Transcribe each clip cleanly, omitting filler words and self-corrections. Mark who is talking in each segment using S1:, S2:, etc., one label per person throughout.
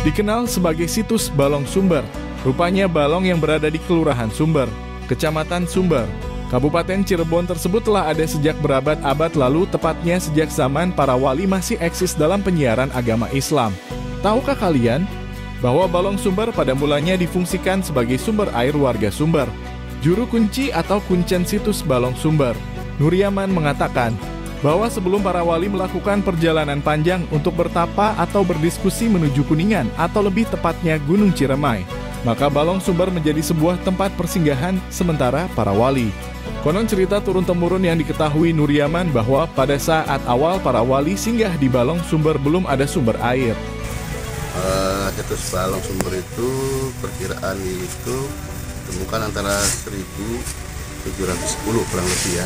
S1: dikenal sebagai situs Balong Sumber. Rupanya balong yang berada di Kelurahan Sumber, Kecamatan Sumber, Kabupaten Cirebon tersebut telah ada sejak berabad-abad lalu, tepatnya sejak zaman para wali masih eksis dalam penyiaran agama Islam. Tahukah kalian bahwa Balong Sumber pada mulanya difungsikan sebagai sumber air warga Sumber? Juru kunci atau kuncen situs Balong Sumber, Nuryaman, mengatakan bahwa sebelum para wali melakukan perjalanan panjang untuk bertapa atau berdiskusi menuju Kuningan atau lebih tepatnya Gunung Ciremai, maka Balong Sumber menjadi sebuah tempat persinggahan sementara para wali. Konon cerita turun-temurun yang diketahui Nuryaman bahwa pada saat awal para wali singgah di Balong Sumber belum ada sumber air.
S2: Situs Balong Sumber itu perkiraan itu ditemukan antara 1710 kurang lebih ya,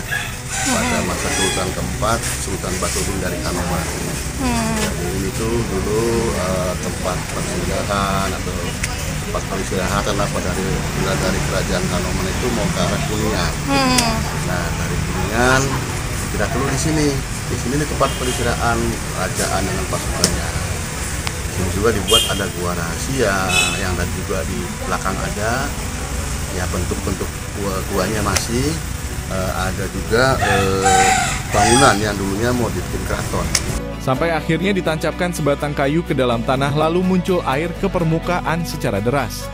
S2: pada masa Sultan keempat, Sultan Batuddin dari Kanoman. Jadi ini tuh dulu tempat persinggahan atau tempat peristirahatan apa dari kerajaan Kanoman itu mau ke arah Kuningan. Nah, dari Kuningan kita keluar di sini. Di sini nih tempat peristirahatan kerajaan dengan pasukannya. Di sini juga dibuat ada gua rahasia yang dan juga di belakang ada ya bentuk-bentuk guanya masih ada juga bangunan yang dulunya mau dibikin keraton.
S1: Sampai akhirnya ditancapkan sebatang kayu ke dalam tanah lalu muncul air ke permukaan secara deras.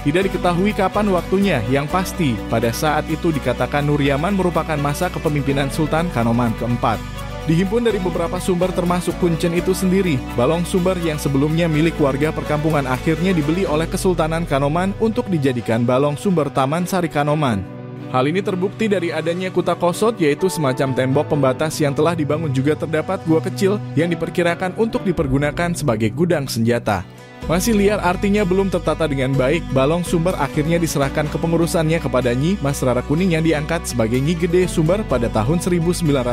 S1: Tidak diketahui kapan waktunya, yang pasti pada saat itu dikatakan Nuryaman merupakan masa kepemimpinan Sultan Kanoman keempat. Dihimpun dari beberapa sumber termasuk kuncen itu sendiri, Balong Sumber yang sebelumnya milik warga perkampungan akhirnya dibeli oleh Kesultanan Kanoman untuk dijadikan Balong Sumber Taman Sari Kanoman. Hal ini terbukti dari adanya kuta kosot, yaitu semacam tembok pembatas yang telah dibangun. Juga terdapat gua kecil yang diperkirakan untuk dipergunakan sebagai gudang senjata. Masih liar artinya belum tertata dengan baik, Balong Sumber akhirnya diserahkan kepengurusannya kepada Nyi Mas Rara Kuning yang diangkat sebagai Nyi Gede Sumber pada tahun 1955.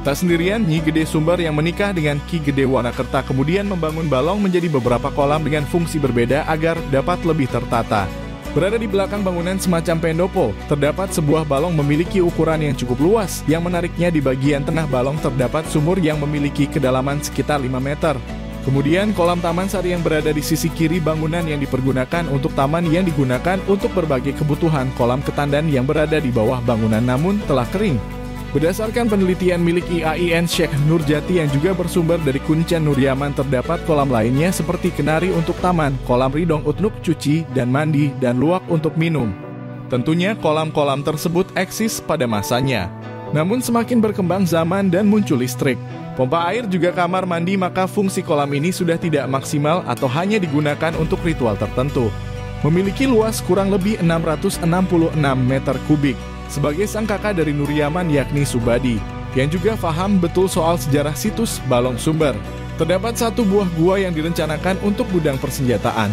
S1: Tak sendirian, Nyi Gede Sumber yang menikah dengan Ki Gede Wanakerta kemudian membangun balong menjadi beberapa kolam dengan fungsi berbeda agar dapat lebih tertata. Berada di belakang bangunan semacam pendopo, terdapat sebuah balong memiliki ukuran yang cukup luas. Yang menariknya di bagian tengah balong terdapat sumur yang memiliki kedalaman sekitar 5 meter. Kemudian kolam Taman Sari yang berada di sisi kiri bangunan yang dipergunakan untuk taman yang digunakan untuk berbagai kebutuhan. Kolam ketandan yang berada di bawah bangunan namun telah kering. Berdasarkan penelitian milik IAIN Syekh Nurjati yang juga bersumber dari kuncen Nuryaman, terdapat kolam lainnya seperti kenari untuk taman, kolam ridong untuk cuci dan mandi, dan luwak untuk minum. Tentunya kolam-kolam tersebut eksis pada masanya. Namun semakin berkembang zaman dan muncul listrik, pompa air juga kamar mandi, maka fungsi kolam ini sudah tidak maksimal atau hanya digunakan untuk ritual tertentu. Memiliki luas kurang lebih 666 meter kubik. Sebagai sang kakak dari Nuryaman yakni Subadi, yang juga paham betul soal sejarah situs Balong Sumber, terdapat satu buah gua yang direncanakan untuk gudang persenjataan.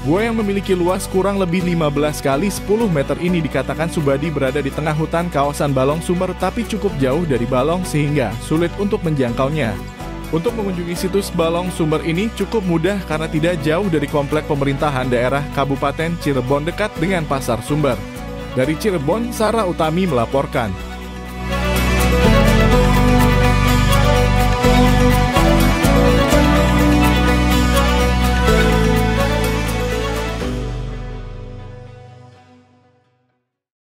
S1: Gua yang memiliki luas kurang lebih 15 kali 10 meter ini dikatakan Subadi berada di tengah hutan kawasan Balong Sumber, tapi cukup jauh dari Balong sehingga sulit untuk menjangkaunya. Untuk mengunjungi situs Balong Sumber ini cukup mudah karena tidak jauh dari komplek pemerintahan daerah Kabupaten Cirebon dekat dengan Pasar Sumber. Dari Cirebon, Sarah Utami melaporkan.